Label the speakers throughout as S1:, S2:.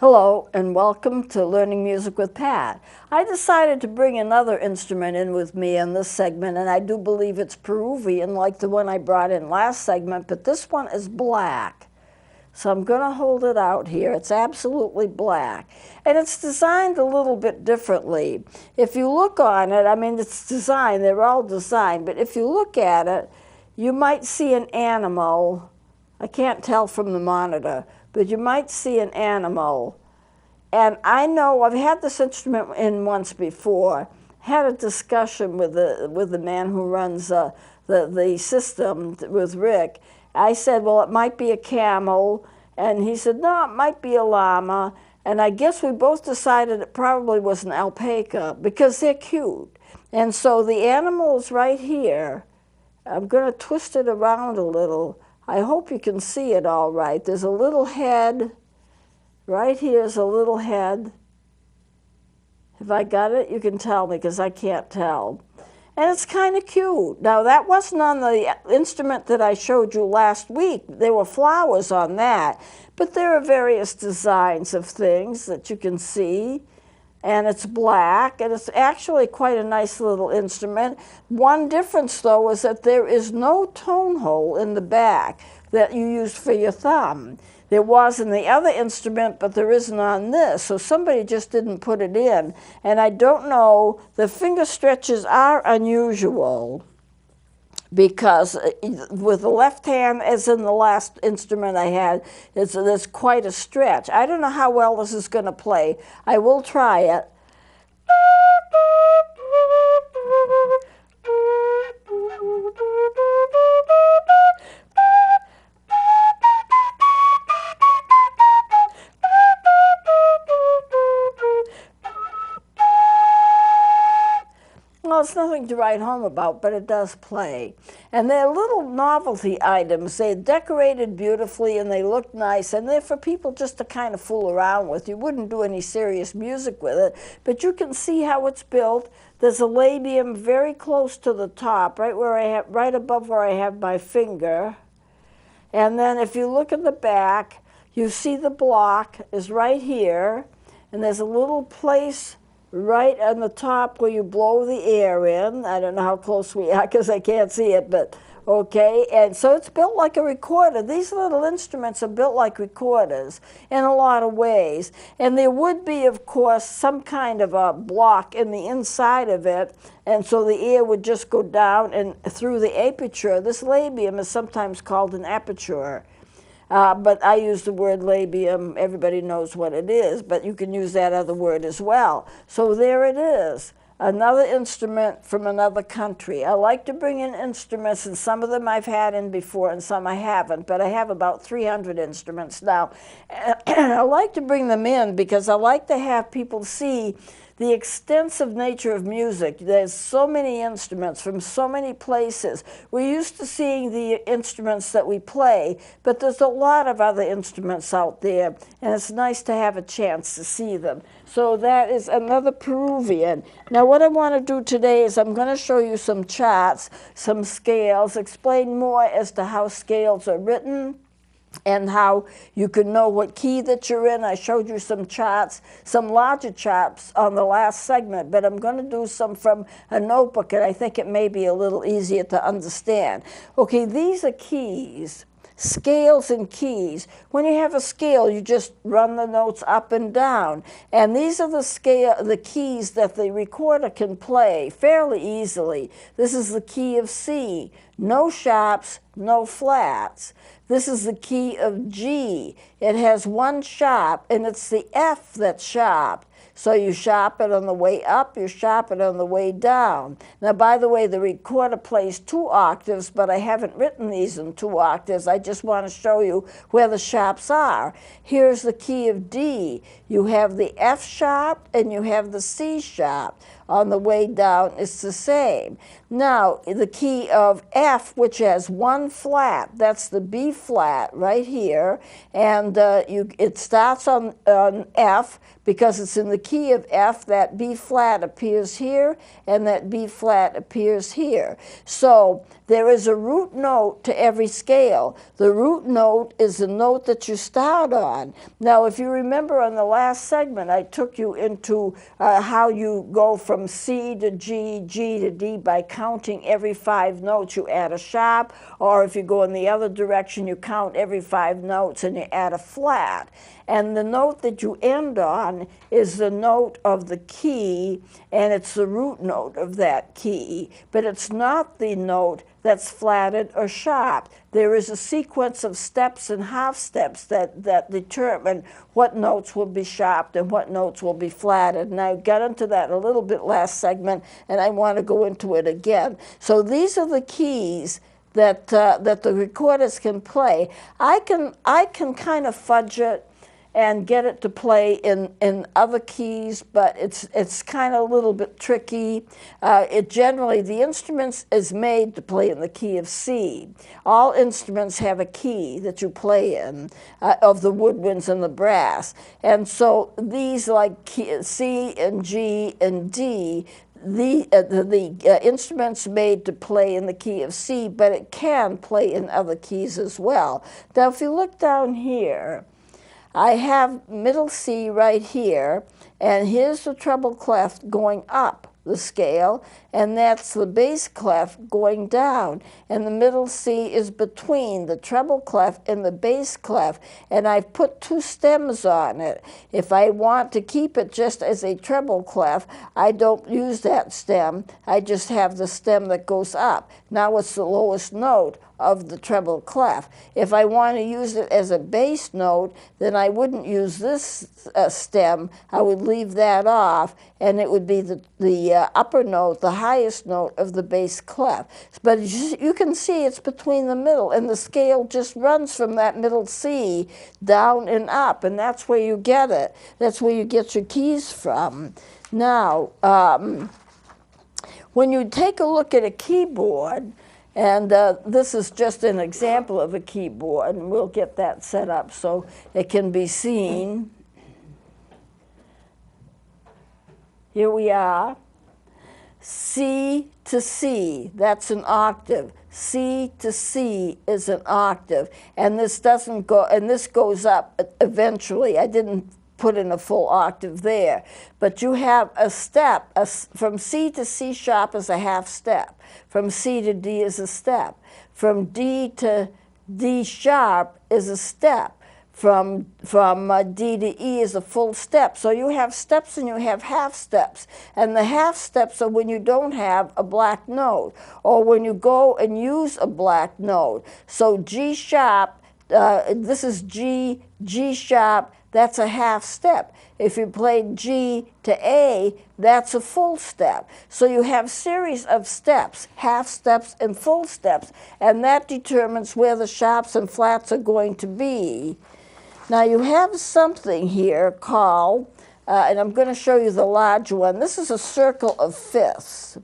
S1: Hello and welcome to Learning Music with Pat. I decided to bring another instrument in with me in this segment, and I do believe it's Peruvian like the one I brought in last segment, but this one is black. So I'm going to hold it out here. It's absolutely black. And it's designed a little bit differently. If you look on it, I mean, it's designed, they're all designed, but if you look at it, you might see an animal. I can't tell from the monitor, but you might see an animal. And I know I've had this instrument in once before, had a discussion with the man who runs the system with Rick. I said, well, it might be a camel, and he said, no, it might be a llama. And I guess we both decided it probably was an alpaca because they're cute. And so the animal is right here. I'm going to twist it around a little. I hope you can see it all right. There's a little head. Right here's a little head. If I got it, you can tell me because I can't tell. And it's kind of cute. Now, that wasn't on the instrument that I showed you last week. There were flowers on that. But there are various designs of things that you can see. And it's black, and it's actually quite a nice little instrument. One difference, though, is that there is no tone hole in the back that you use for your thumb. There was in the other instrument, but there isn't on this, so somebody just didn't put it in. And I don't know, the finger stretches are unusual because with the left hand, as in the last instrument I had, there's quite a stretch. I don't know how well this is going to play. I will try it. Well, it's nothing to write home about, but it does play. And they're little novelty items. They're decorated beautifully and they look nice, and they're for people just to kind of fool around with. You wouldn't do any serious music with it, but you can see how it's built. There's a labium very close to the top, right above where I have my finger. And then if you look at the back, you see the block is right here, and there's a little place right on the top where you blow the air in. I don't know how close we are because I can't see it, but okay. And so it's built like a recorder. These little instruments are built like recorders in a lot of ways. And there would be, of course, some kind of a block in the inside of it, and so the air would just go down and through the aperture. This labium is sometimes called an aperture. But I use the word labium. Everybody knows what it is, but you can use that other word as well. So there it is, another instrument from another country. I like to bring in instruments, and some of them I've had in before and some I haven't, but I have about 300 instruments now. And I like to bring them in because I like to have people see the extensive nature of music. There's so many instruments from so many places. We're used to seeing the instruments that we play, but there's a lot of other instruments out there, and it's nice to have a chance to see them. So that is another Peruvian. Now what I want to do today is I'm going to show you some charts, some scales, explain more as to how scales are written, and how you can know what key that you're in. I showed you some charts, some larger charts on the last segment, but I'm going to do some from a notebook, and I think it may be a little easier to understand. Okay, these are keys. Scales and keys. When you have a scale, you just run the notes up and down. And these are the keys that the recorder can play fairly easily. This is the key of C. No sharps, no flats. This is the key of G. It has one sharp, and it's the F that's sharp. So you sharp it on the way up, you sharp it on the way down. Now, by the way, the recorder plays 2 octaves, but I haven't written these in 2 octaves. I just want to show you where the sharps are. Here's the key of D. You have the F sharp and you have the C sharp. on the way down is the same. Now, the key of F, which has one flat, that's the B flat right here, and it starts on F because it's in the key of F. That B flat appears here, and that B flat appears here. So there is a root note to every scale. The root note is the note that you start on. Now, if you remember on the last segment, I took you into how you go from C to G, G to D by counting every 5 notes. You add a sharp, or if you go in the other direction, you count every 5 notes and you add a flat. And the note that you end on is the note of the key, and it's the root note of that key. But it's not the note that's flatted or sharp. There is a sequence of steps and half steps that determine what notes will be sharped and what notes will be flatted. And I got into that a little bit last segment, and I want to go into it again. So these are the keys that the recorders can play. I can kind of fudge it and get it to play in other keys, but it's kind of a little bit tricky. Generally, the instruments is made to play in the key of C. All instruments have a key that you play in, of the woodwinds and the brass. And so these, like C and G and D, the instrument's made to play in the key of C, but it can play in other keys as well. Now, if you look down here, I have middle C right here, and here's the treble clef going up the scale, and that's the bass clef going down. And the middle C is between the treble clef and the bass clef, and I've put 2 stems on it. If I want to keep it just as a treble clef, I don't use that stem. I just have the stem that goes up. Now it's the lowest note of the treble clef. If I want to use it as a bass note, then I wouldn't use this stem. I would leave that off, and it would be the upper note, the highest note of the bass clef. But you can see it's between the middle, and the scale just runs from that middle C down and up, and that's where you get it. That's where you get your keys from. Now, when you take a look at a keyboard, and this is just an example of a keyboard, and we'll get that set up so it can be seen. Here we are. C to C, that's an octave. C to C is an octave. And this doesn't go, and this goes up eventually. I didn't put in a full octave there. But you have a step. From C to C sharp is a half step. From C to D is a step. From D to D sharp is a step. From D to E is a full step. So you have steps and you have half steps. And the half steps are when you don't have a black note, or when you go and use a black note. So G sharp, this is G, G sharp, that's a half step. If you played G to A, that's a full step. So you have series of steps, half steps and full steps, and that determines where the sharps and flats are going to be. Now you have something here called, and I'm going to show you the large one. This is a circle of fifths.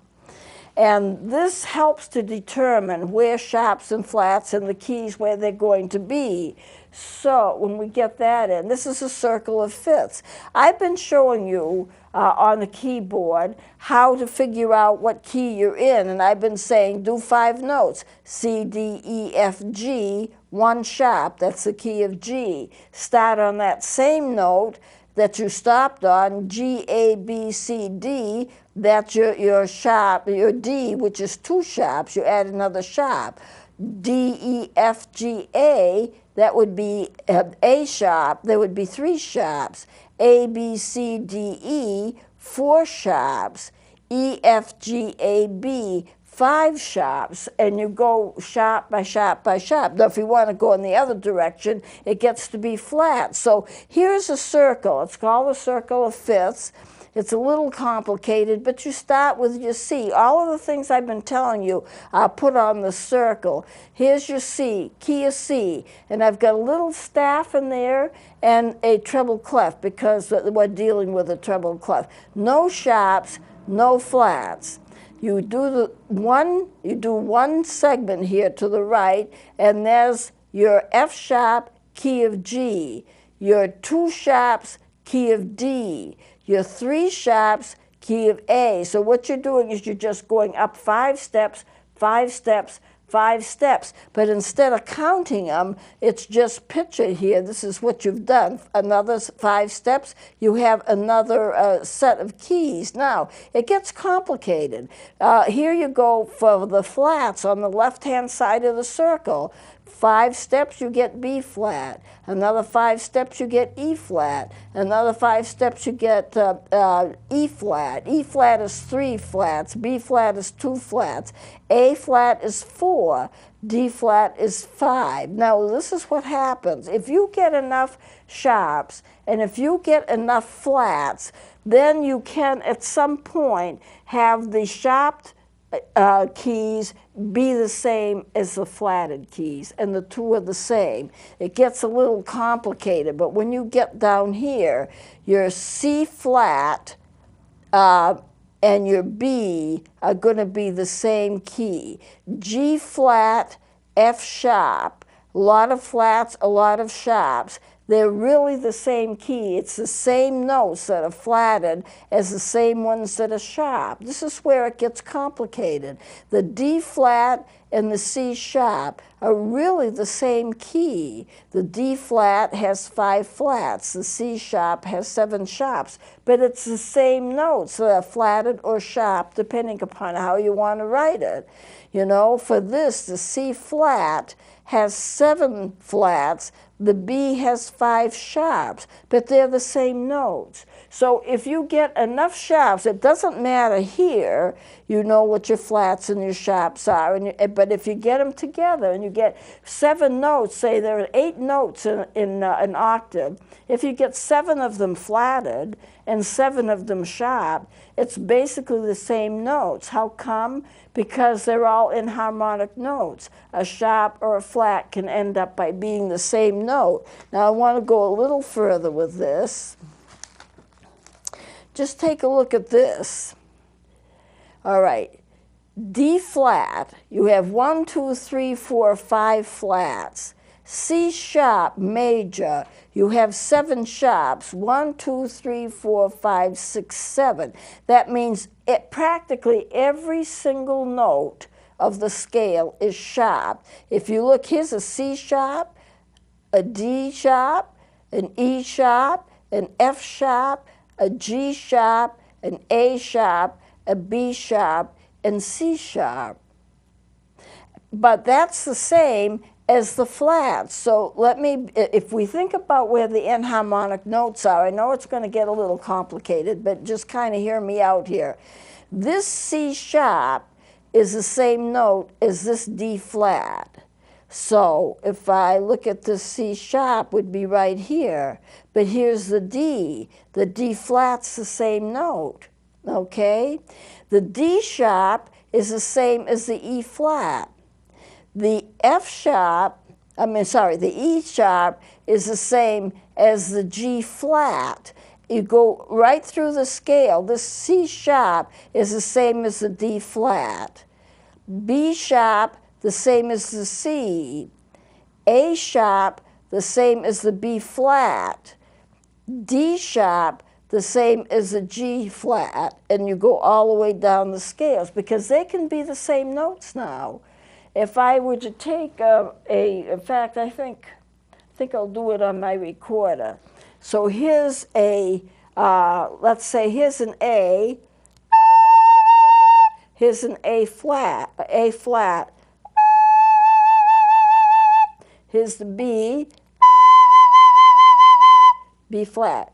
S1: And this helps to determine where sharps and flats and the keys where they're going to be. So when we get that in, this is a circle of fifths. I've been showing you on the keyboard how to figure out what key you're in, and I've been saying do 5 notes, C, D, E, F, G, 1 sharp, that's the key of G. Start on that same note that you stopped on, G, A, B, C, D, that's your sharp, your D, which is 2 sharps, you add another sharp. D, E, F, G, A, that would be A sharp, there would be 3 sharps. A, B, C, D, E, 4 sharps. E, F, G, A, B, 5 sharps, and you go sharp by sharp by sharp. Now, if you want to go in the other direction, it gets to be flat. So here's a circle. It's called a circle of fifths. It's a little complicated, but you start with your C. All of the things I've been telling you are put on the circle. Here's your C, key of C, and I've got a little staff in there and a treble clef because we're dealing with a treble clef. No sharps, no flats. You do one segment here to the right, and there's your F sharp, key of G, your 2 sharps, key of D, your 3 sharps, key of A. So what you're doing is you're just going up 5 steps, 5 steps, 5 steps. But instead of counting them, it's just pictured here. This is what you've done. Another 5 steps, you have another set of keys. Now, it gets complicated. Here you go for the flats on the left-hand side of the circle. 5 steps, you get B flat. Another 5 steps, you get E flat. Another 5 steps, you get E flat. E flat is 3 flats. B flat is 2 flats. A flat is 4. D flat is 5. Now, this is what happens. If you get enough sharps and if you get enough flats, then you can, at some point, have the sharped keys be the same as the flatted keys, and the two are the same. It gets a little complicated, but when you get down here, your C flat and your B are going to be the same key. G flat, F sharp, a lot of flats, a lot of sharps. They're really the same key. It's the same notes that are flatted as the same ones that are sharp. This is where it gets complicated. The D flat and the C sharp are really the same key. The D flat has 5 flats. The C sharp has 7 sharps. But it's the same notes that are flatted or sharp, depending upon how you want to write it. You know, for this, the C flat has 7 flats, the B has 5 sharps, but they're the same notes. So if you get enough sharps, it doesn't matter here, you know what your flats and your sharps are, but if you get them together and you get 7 notes, say there are 8 notes in an octave, if you get 7 of them flatted and 7 of them sharp, it's basically the same notes. How come? Because they're all inharmonic notes. A sharp or a flat can end up by being the same note. Now I want to go a little further with this. Just take a look at this. All right, D flat, you have 1, 2, 3, 4, 5 flats. C sharp major, you have 7 sharps, 1, 2, 3, 4, 5, 6, 7. That means practically every single note of the scale is sharp. If you look, here's a C sharp, a D sharp, an E sharp, an F sharp, a G sharp, an A sharp, a B sharp, and C sharp. But that's the same as the flats. So if we think about where the enharmonic notes are, I know it's going to get a little complicated, but just kind of hear me out here. This C sharp is the same note as this D flat. So if I look at this C sharp would be right here, but here's the D. The D flat's the same note, okay? The D sharp is the same as the E flat. The F sharp, the E sharp is the same as the G flat. You go right through the scale. This C sharp is the same as the D flat. B sharp, the same as the C. A sharp, the same as the B flat. D sharp, the same as the G flat. And you go all the way down the scales because they can be the same notes now. If I were to take in fact, I think I'll do it on my recorder. So here's a, let's say here's an A, here's an A flat, here's the B, B flat.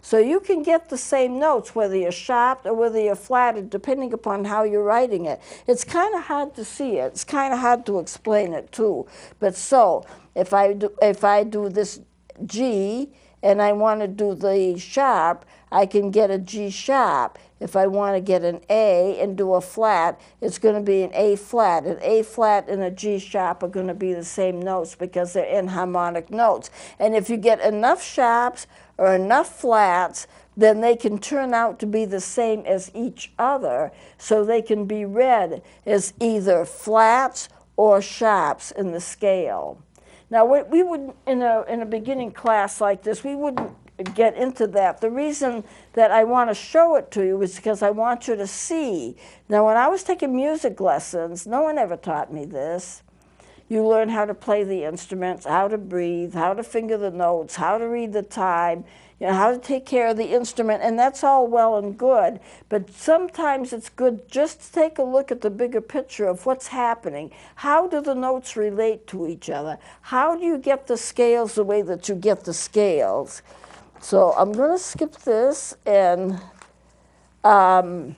S1: So you can get the same notes whether you're sharp or whether you're flatted, depending upon how you're writing it. It's kind of hard to see it. It's kind of hard to explain it too. But so if I do this G and I want to do the sharp, I can get a G sharp. If I want to get an A and do a flat, it's going to be an A flat. An A flat and a G sharp are going to be the same notes because they're enharmonic notes. And if you get enough sharps or enough flats, then they can turn out to be the same as each other, so they can be read as either flats or sharps in the scale. Now, we would, in a beginning class like this, we wouldn't get into that. The reason that I want to show it to you is because I want you to see. Now, when I was taking music lessons, no one ever taught me this. You learn how to play the instruments, how to breathe, how to finger the notes, how to read the time, you know, how to take care of the instrument, and that's all well and good, but sometimes it's good just to take a look at the bigger picture of what's happening. How do the notes relate to each other? How do you get the scales the way that you get the scales? So I'm going to skip this, and I've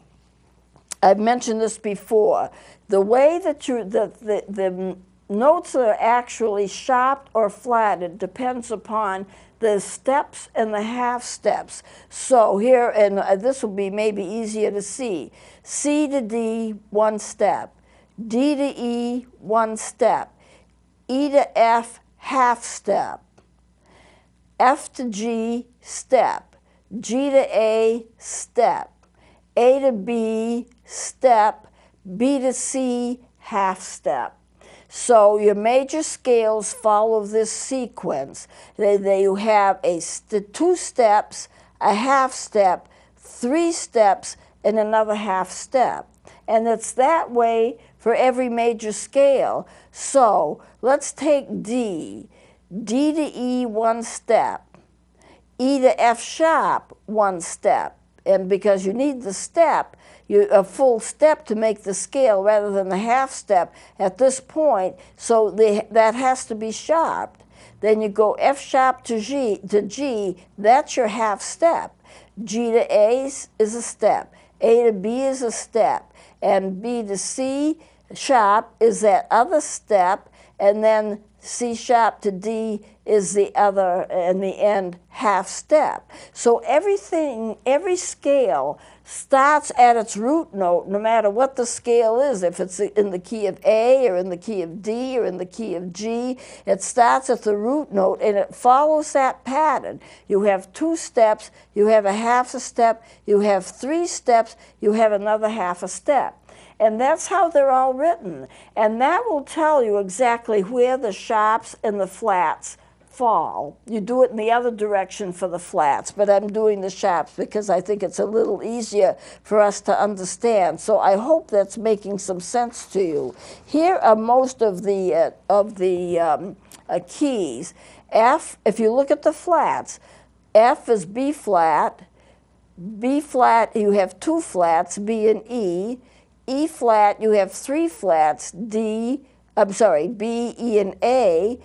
S1: mentioned this before. The way that the notes are actually sharped or flatted depends upon the steps and the half steps. So here, and this will be maybe easier to see. C to D, 1 step. D to E, 1 step. E to F, half step. F to G, step. G to A, step. A to B, step. B to C, half step. So your major scales follow this sequence. They have 2 steps, a half step, 3 steps, and another half step. And it's that way for every major scale. So let's take D. D to E, 1 step. E to F sharp, 1 step. And because you need the step, a full step to make the scale rather than the half step at this point, so that has to be sharped. Then you go F sharp to G, that's your half step. G to A is a step. A to B is a step. And B to C sharp is that other step, and then C sharp to D is the other, in the end, half step. So every scale starts at its root note, no matter what the scale is. If it's in the key of A, or in the key of D, or in the key of G, it starts at the root note, and it follows that pattern. You have 2 steps, you have a half a step, you have 3 steps, you have another half a step. And that's how they're all written. And that will tell you exactly where the sharps and the flats fall. You do it in the other direction for the flats, but I'm doing the sharps because I think it's a little easier for us to understand. So I hope that's making some sense to you. Here are most of the keys. F, if you look at the flats, F is B flat. B flat, you have 2 flats, B and E. E flat, you have 3 flats, B, E, and A.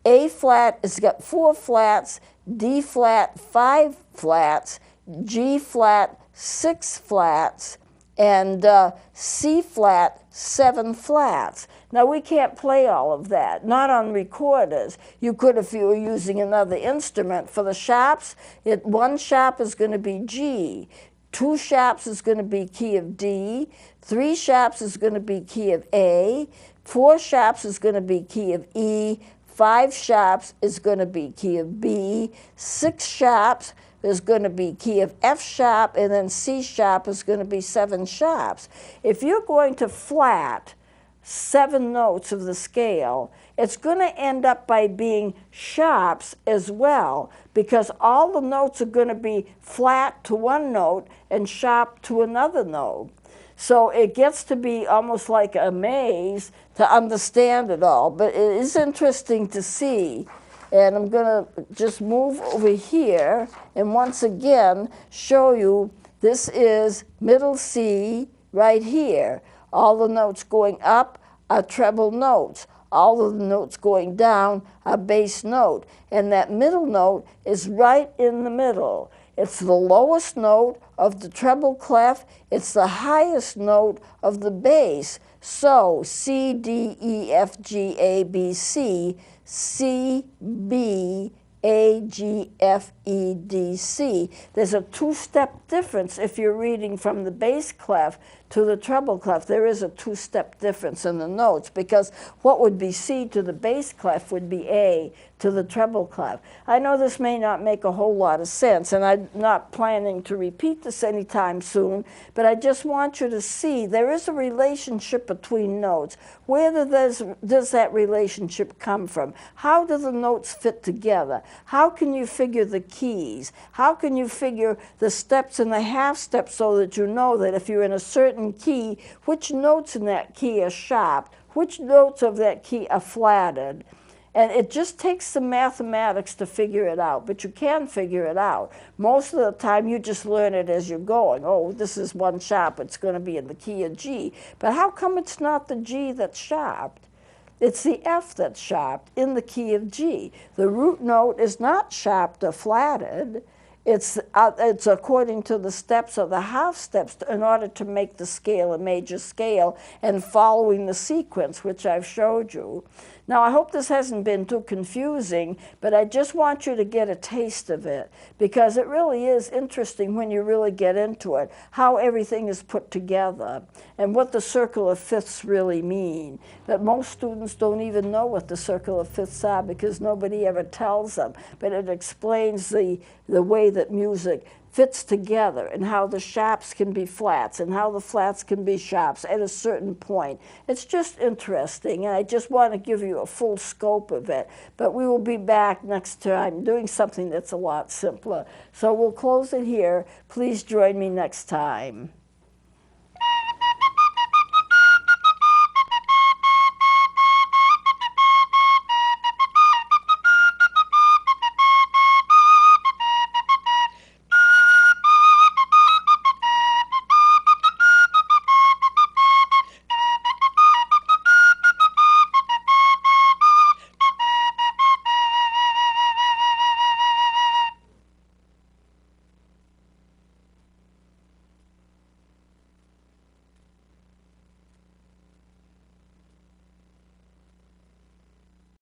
S1: A flat has got 4 flats, D flat, 5 flats, G flat, 6 flats, and C flat, 7 flats. Now, we can't play all of that, not on recorders. You could if you were using another instrument. For the sharps, 1 sharp is going to be G. 2 sharps is going to be key of D, 3 sharps is going to be key of A, 4 sharps is going to be key of E, 5 sharps is going to be key of B, 6 sharps is going to be key of F sharp, and then C sharp is going to be 7 sharps. If you're going to flat 7 notes of the scale, it's going to end up by being sharps as well, because all the notes are going to be flat to one note and sharp to another note. So it gets to be almost like a maze to understand it all, but it is interesting to see. And I'm going to just move over here and once again show you this is middle C right here. All the notes going up are treble notes. All of the notes going down are bass note. And that middle note is right in the middle. It's the lowest note of the treble clef. It's the highest note of the bass. So C, D, E, F, G, A, B, C, C, B, A, G, F, E, D, C. There's a two-step difference if you're reading from the bass clef to the treble clef. There is a two-step difference in the notes, because what would be C to the bass clef would be A to the treble clef. I know this may not make a whole lot of sense, and I'm not planning to repeat this anytime soon, but I just want you to see there is a relationship between notes. Where does that relationship come from? How do the notes fit together? How can you figure the keys? How can you figure the steps and the half steps so that you know that if you're in a certain key, which notes in that key are sharp, which notes of that key are flatted? And it just takes some mathematics to figure it out, but you can figure it out. Most of the time you just learn it as you're going. Oh, this is one sharp, it's going to be in the key of G. But how come it's not the G that's sharped? It's the F that's sharped in the key of G. The root note is not sharped or flatted. It's according to the steps or the half steps in order to make the scale a major scale and following the sequence, which I've showed you. Now, I hope this hasn't been too confusing, but I just want you to get a taste of it, because it really is interesting when you really get into it, how everything is put together and what the circle of fifths really mean. But most students don't even know what the circle of fifths are because nobody ever tells them, but it explains the way that music fits together and how the sharps can be flats and how the flats can be sharps at a certain point. It's just interesting, and I just want to give you a full scope of it. But we will be back next time doing something that's a lot simpler. So we'll close it here. Please join me next time.